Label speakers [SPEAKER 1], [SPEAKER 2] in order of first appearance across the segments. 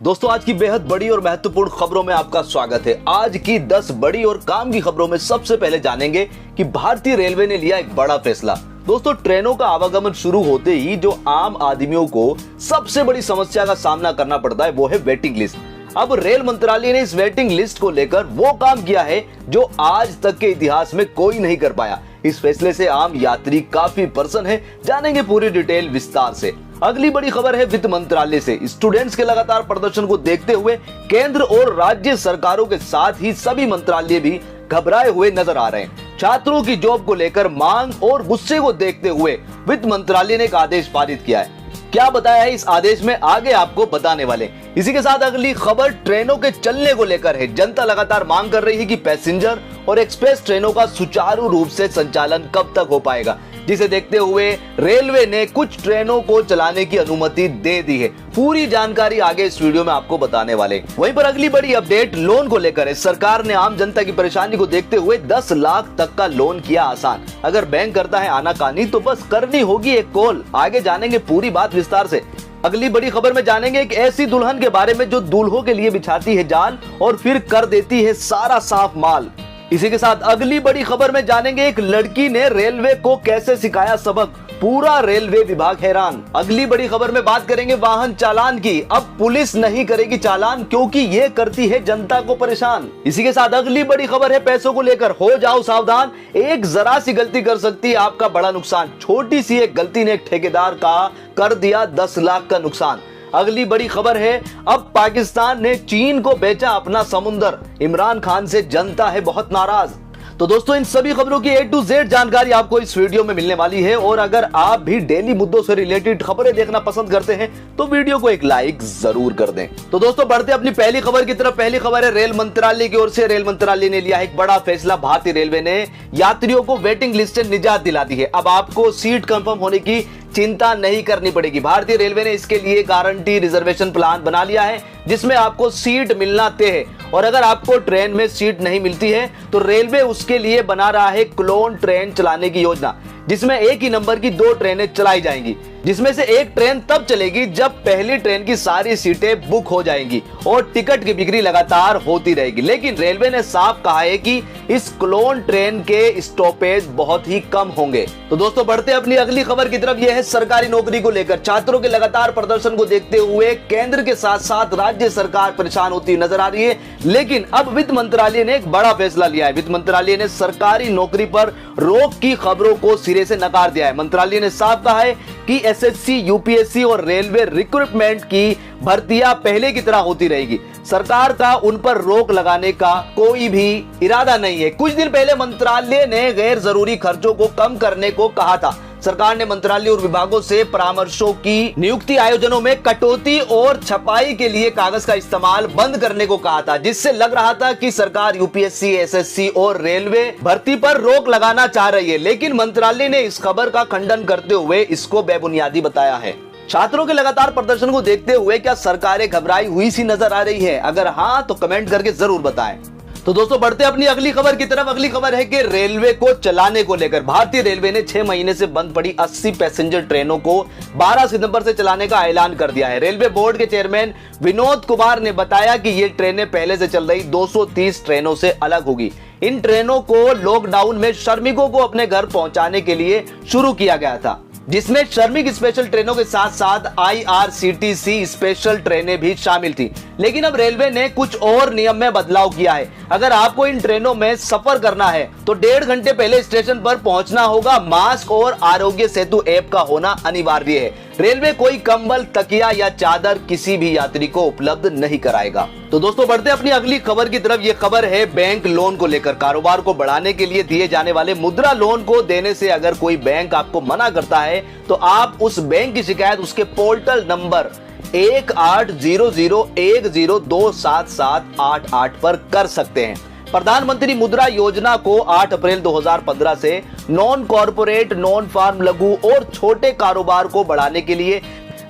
[SPEAKER 1] दोस्तों आज की बेहद बड़ी और महत्वपूर्ण खबरों में आपका स्वागत है। आज की 10 बड़ी और काम की खबरों में सबसे पहले जानेंगे कि भारतीय रेलवे ने लिया एक बड़ा फैसला। दोस्तों ट्रेनों का आवागमन शुरू होते ही जो आम आदमियों को सबसे बड़ी समस्या का सामना करना पड़ता है वो है वेटिंग लिस्ट। अब रेल मंत्रालय ने इस वेटिंग लिस्ट को लेकर वो काम किया है जो आज तक के इतिहास में कोई नहीं कर पाया। इस फैसले से आम यात्री काफी प्रसन्न है। जानेंगे पूरी डिटेल विस्तार से। अगली बड़ी खबर है वित्त मंत्रालय से। स्टूडेंट्स के लगातार प्रदर्शन को देखते हुए केंद्र और राज्य सरकारों के साथ ही सभी मंत्रालय भी घबराए हुए नजर आ रहे हैं। छात्रों की जॉब को लेकर मांग और गुस्से को देखते हुए वित्त मंत्रालय ने एक आदेश पारित किया है। क्या बताया है इस आदेश में आगे आपको बताने वाले। इसी के साथ अगली खबर ट्रेनों के चलने को लेकर है। जनता लगातार मांग कर रही है कि पैसेंजर और एक्सप्रेस ट्रेनों का सुचारू रूप से संचालन कब तक हो पाएगा, जिसे देखते हुए रेलवे ने कुछ ट्रेनों को चलाने की अनुमति दे दी है। पूरी जानकारी आगे इस वीडियो में आपको बताने वाले। वहीं पर अगली बड़ी अपडेट लोन को लेकर है। सरकार ने आम जनता की परेशानी को देखते हुए 10 लाख तक का लोन किया आसान। अगर बैंक करता है आनाकानी तो बस करनी होगी एक कॉल। आगे जानेंगे पूरी बात विस्तार से। अगली बड़ी खबर में जानेंगे एक ऐसी दुल्हन के बारे में जो दूल्हों के लिए बिछाती है जाल और फिर कर देती है सारा साफ माल। इसी के साथ अगली बड़ी खबर में जानेंगे एक लड़की ने रेलवे को कैसे सिखाया सबक। पूरा रेलवे विभाग हैरान। अगली बड़ी खबर में बात करेंगे वाहन चालान की। अब पुलिस नहीं करेगी चालान क्योंकि ये करती है जनता को परेशान। इसी के साथ अगली बड़ी खबर है पैसों को लेकर। हो जाओ सावधान, एक जरा सी गलती कर सकती है आपका बड़ा नुकसान। छोटी सी एक गलती ने एक ठेकेदार का कर दिया 10 लाख का नुकसान। अगली बड़ी खबर है अब पाकिस्तान ने चीन को बेचा अपना समुंदर। इमरान खान से जनता है बहुत नाराज। तो दोस्तों इन सभी खबरों की A to Z जानकारी आपको इस वीडियो में मिलने वाली है। और अगर आप भी डेली मुद्दों से रिलेटेड खबरें देखना पसंद करते हैं तो वीडियो को एक लाइक जरूर कर दें। तो दोस्तों बढ़ते अपनी पहली खबर की तरफ। पहली खबर है रेल मंत्रालय की ओर से। रेल मंत्रालय ने लिया एक बड़ा फैसला। भारतीय रेलवे ने यात्रियों को वेटिंग लिस्ट से निजात दिला दी है। अब आपको सीट कंफर्म होने की चिंता नहीं करनी पड़ेगी। भारतीय रेलवे ने इसके लिए गारंटी रिजर्वेशन प्लान बना लिया है जिसमें आपको सीट मिलना तय है। और अगर आपको ट्रेन में सीट नहीं मिलती है तो रेलवे उसके लिए बना रहा है क्लोन ट्रेन चलाने की योजना, जिसमें एक ही नंबर की 2 ट्रेनें चलाई जाएंगी, जिसमें से एक ट्रेन तब चलेगी जब पहली ट्रेन की सारी सीटें बुक हो जाएंगी और टिकट की बिक्री लगातार होती रहेगी। लेकिन रेलवे ने साफ कहा है कि इस क्लोन ट्रेन के स्टॉपेज बहुत ही कम होंगे। तो दोस्तों बढ़ते अपनी अगली खबर की तरफ। यह है सरकारी नौकरी को लेकर। छात्रों के लगातार प्रदर्शन को देखते हुए केंद्र के साथ साथ राज्य सरकार परेशान होती नजर आ रही है। लेकिन अब वित्त मंत्रालय ने एक बड़ा फैसला लिया है। वित्त मंत्रालय ने सरकारी नौकरी पर रोक की खबरों को सिरे से नकार दिया है। मंत्रालय ने साफ कहा है कि एसएससी, यूपीएससी और रेलवे रिक्रूटमेंट की भर्तियां पहले की तरह होती रहेगी। सरकार का उन पर रोक लगाने का कोई भी इरादा नहीं है। कुछ दिन पहले मंत्रालय ने गैर जरूरी खर्चों को कम करने को कहा था। सरकार ने मंत्रालय और विभागों से परामर्शों की नियुक्ति, आयोजनों में कटौती और छपाई के लिए कागज का इस्तेमाल बंद करने को कहा था, जिससे लग रहा था कि सरकार यूपीएससी, एसएससी और रेलवे भर्ती पर रोक लगाना चाह रही है। लेकिन मंत्रालय ने इस खबर का खंडन करते हुए इसको बेबुनियादी बताया है। छात्रों के लगातार प्रदर्शन को देखते हुए क्या सरकारें घबराई हुई सी नजर आ रही है? अगर हाँ तो कमेंट करके जरूर बताएं। तो दोस्तों बढ़ते अपनी अगली खबर की तरफ। अगली खबर है कि रेलवे को चलाने को लेकर भारतीय रेलवे ने 6 महीने से बंद पड़ी 80 पैसेंजर ट्रेनों को 12 सितंबर से चलाने का ऐलान कर दिया है। रेलवे बोर्ड के चेयरमैन विनोद कुमार ने बताया कि ये ट्रेनें पहले से चल रही 230 ट्रेनों से अलग होगी। इन ट्रेनों को लॉकडाउन में श्रमिकों को अपने घर पहुंचाने के लिए शुरू किया गया था, जिसमें श्रमिक स्पेशल ट्रेनों के साथ साथ IRCTC स्पेशल ट्रेनें भी शामिल थी। लेकिन अब रेलवे ने कुछ और नियम में बदलाव किया है। अगर आपको इन ट्रेनों में सफर करना है तो 1.5 घंटे पहले स्टेशन पर पहुंचना होगा। मास्क और आरोग्य सेतु ऐप का होना अनिवार्य है। रेलवे कोई कंबल, तकिया या चादर किसी भी यात्री को उपलब्ध नहीं कराएगा। तो दोस्तों बढ़ते अपनी अगली खबर की तरफ। ये खबर है बैंक लोन को लेकर। कारोबार को बढ़ाने के लिए दिए जाने वाले मुद्रा लोन को देने से अगर कोई बैंक आपको मना करता है तो आप उस बैंक की शिकायत उसके पोर्टल नंबर 1800102778 पर कर सकते हैं। प्रधानमंत्री मुद्रा योजना को 8 अप्रैल 2015 से नॉन कॉर्पोरेट, नॉन फार्म, लघु और छोटे कारोबार को बढ़ाने के लिए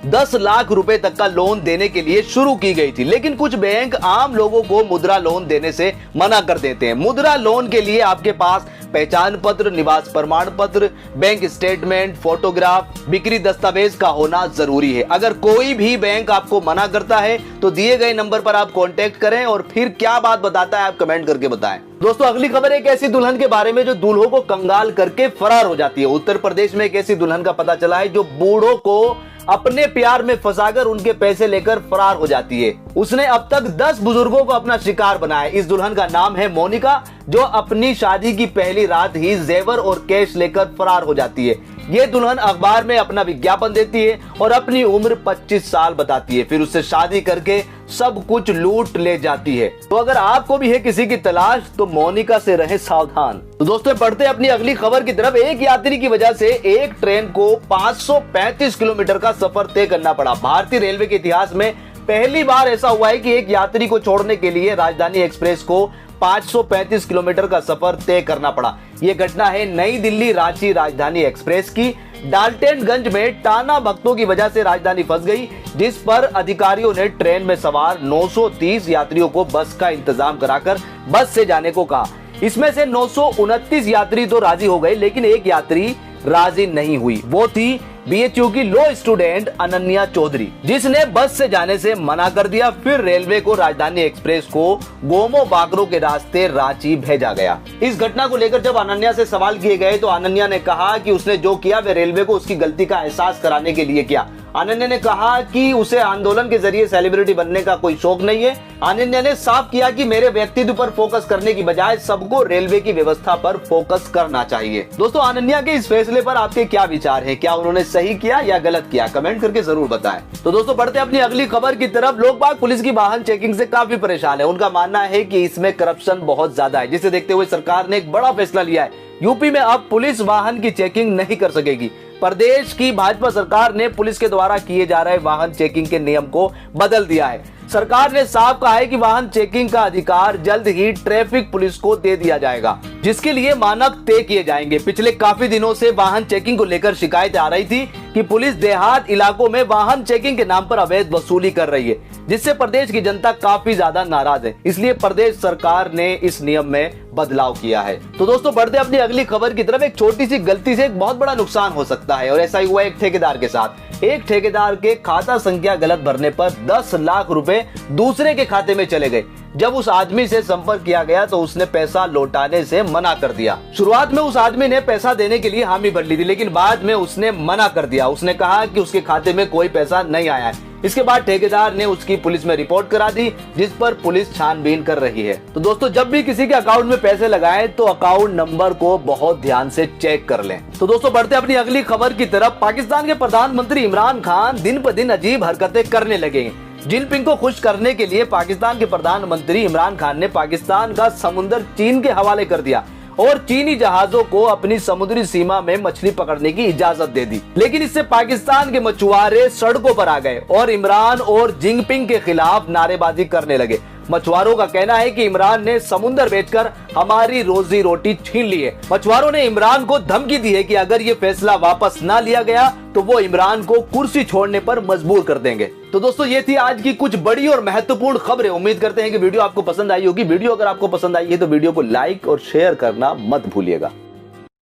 [SPEAKER 1] 10 लाख रुपए तक का लोन देने के लिए शुरू की गई थी। लेकिन कुछ बैंक आम लोगों को मुद्रा लोन देने से मना कर देते हैं। मुद्रा लोन के लिए आपके पास पहचान पत्र, निवास प्रमाण पत्र, बैंक स्टेटमेंट, फोटोग्राफ, बिक्री दस्तावेज का होना जरूरी है। अगर कोई भी बैंक आपको मना करता है तो दिए गए नंबर पर आप कांटेक्ट करें और फिर क्या बात बताता है आप कमेंट करके बताएं। दोस्तों अगली खबर एक ऐसी दुल्हन के बारे में जो दूल्हों को कंगाल करके फरार हो जाती है। उत्तर प्रदेश में एक ऐसी दुल्हन का पता चला है जो बूढ़ों को अपने प्यार में फंसाकर उनके पैसे लेकर फरार हो जाती है। उसने अब तक 10 बुजुर्गों को अपना शिकार बनाया। इस दुल्हन का नाम है मोनिका, जो अपनी शादी की पहली रात ही जेवर और कैश लेकर फरार हो जाती है। ये दुल्हन अखबार में अपना विज्ञापन देती है और अपनी उम्र 25 साल बताती है, फिर उससे शादी करके सब कुछ लूट ले जाती है। तो अगर आपको भी है किसी की तलाश तो मोनिका से रहे सावधान। तो दोस्तों बढ़ते अपनी अगली खबर की तरफ। एक यात्री की वजह से एक ट्रेन को 535 किलोमीटर का सफर तय करना पड़ा। भारतीय रेलवे के इतिहास में पहली बार ऐसा हुआ है कि एक यात्री को छोड़ने के लिए राजधानी एक्सप्रेस को 535 किलोमीटर का सफर तय करना पड़ा। यह घटना है नई दिल्ली रांची राजधानी एक्सप्रेस की। डाल्टनगंज में टाना भक्तों की वजह से राजधानी फंस गई, जिस पर अधिकारियों ने ट्रेन में सवार 930 यात्रियों को बस का इंतजाम कराकर बस से जाने को कहा। इसमें से 929 यात्री तो राजी हो गए, लेकिन एक यात्री राजी नहीं हुई। वो थी बीएचयू की लॉ स्टूडेंट अनन्या चौधरी, जिसने बस से जाने से मना कर दिया। फिर रेलवे को राजधानी एक्सप्रेस को गोमो बाकरो के रास्ते रांची भेजा गया। इस घटना को लेकर जब अनन्या से सवाल किए गए तो अनन्या ने कहा कि उसने जो किया वह रेलवे को उसकी गलती का एहसास कराने के लिए किया। अनन्या ने कहा कि उसे आंदोलन के जरिए सेलिब्रिटी बनने का कोई शौक नहीं है। अनन्या ने साफ किया कि मेरे व्यक्तित्व पर फोकस करने की बजाय सबको रेलवे की व्यवस्था पर फोकस करना चाहिए। दोस्तों अनन्या के इस फैसले पर आपके क्या विचार हैं? क्या उन्होंने सही किया या गलत किया? कमेंट करके जरूर बताएं। तो दोस्तों बढ़ते अपनी अगली खबर की तरफ। लोग बाग पुलिस की वाहन चेकिंग से काफी परेशान है। उनका मानना है कि इसमें करप्शन बहुत ज्यादा है, जिसे देखते हुए सरकार ने एक बड़ा फैसला लिया है। यूपी में अब पुलिस वाहन की चेकिंग नहीं कर सकेगी। प्रदेश की भाजपा सरकार ने पुलिस के द्वारा किए जा रहे वाहन चेकिंग के नियम को बदल दिया है। सरकार ने साफ कहा है कि वाहन चेकिंग का अधिकार जल्द ही ट्रैफिक पुलिस को दे दिया जाएगा, जिसके लिए मानक तय किए जाएंगे। पिछले काफी दिनों से वाहन चेकिंग को लेकर शिकायतें आ रही थी कि पुलिस देहात इलाकों में वाहन चेकिंग के नाम पर अवैध वसूली कर रही है, जिससे प्रदेश की जनता काफी ज्यादा नाराज है। इसलिए प्रदेश सरकार ने इस नियम में बदलाव किया है। तो दोस्तों बढ़ते अपनी अगली खबर की तरफ। एक छोटी सी गलती से एक बहुत बड़ा नुकसान हो सकता है, और ऐसा ही हुआ एक ठेकेदार के साथ। एक ठेकेदार के खाता संख्या गलत भरने पर 10 लाख रुपए दूसरे के खाते में चले गए। जब उस आदमी से संपर्क किया गया तो उसने पैसा लौटाने से मना कर दिया। शुरुआत में उस आदमी ने पैसा देने के लिए हामी भर ली थी, लेकिन बाद में उसने मना कर दिया। उसने कहा कि उसके खाते में कोई पैसा नहीं आया है। इसके बाद ठेकेदार ने उसकी पुलिस में रिपोर्ट करा दी, जिस पर पुलिस छानबीन कर रही है। तो दोस्तों जब भी किसी के अकाउंट में पैसे लगाएं तो अकाउंट नंबर को बहुत ध्यान से चेक कर लें। तो दोस्तों बढ़ते अपनी अगली खबर की तरफ। पाकिस्तान के प्रधानमंत्री इमरान खान दिन ब दिन अजीब हरकतें करने लगे हैं। जिनपिंग को खुश करने के लिए पाकिस्तान के प्रधानमंत्री इमरान खान ने पाकिस्तान का समुद्र चीन के हवाले कर दिया और चीनी जहाजों को अपनी समुद्री सीमा में मछली पकड़ने की इजाजत दे दी। लेकिन इससे पाकिस्तान के मछुआरे सड़कों पर आ गए और इमरान और जिनपिंग के खिलाफ नारेबाजी करने लगे। मछुआरों का कहना है कि इमरान ने समुद्र बेचकर हमारी रोजी रोटी छीन ली है। मछुआरों ने इमरान को धमकी दी है कि अगर ये फैसला वापस ना लिया गया तो वो इमरान को कुर्सी छोड़ने पर मजबूर कर देंगे। तो दोस्तों ये थी आज की कुछ बड़ी और महत्वपूर्ण खबरें। उम्मीद करते हैं कि वीडियो आपको पसंद आई होगी। वीडियो अगर आपको पसंद आई है तो वीडियो को लाइक और शेयर करना मत भूलिएगा।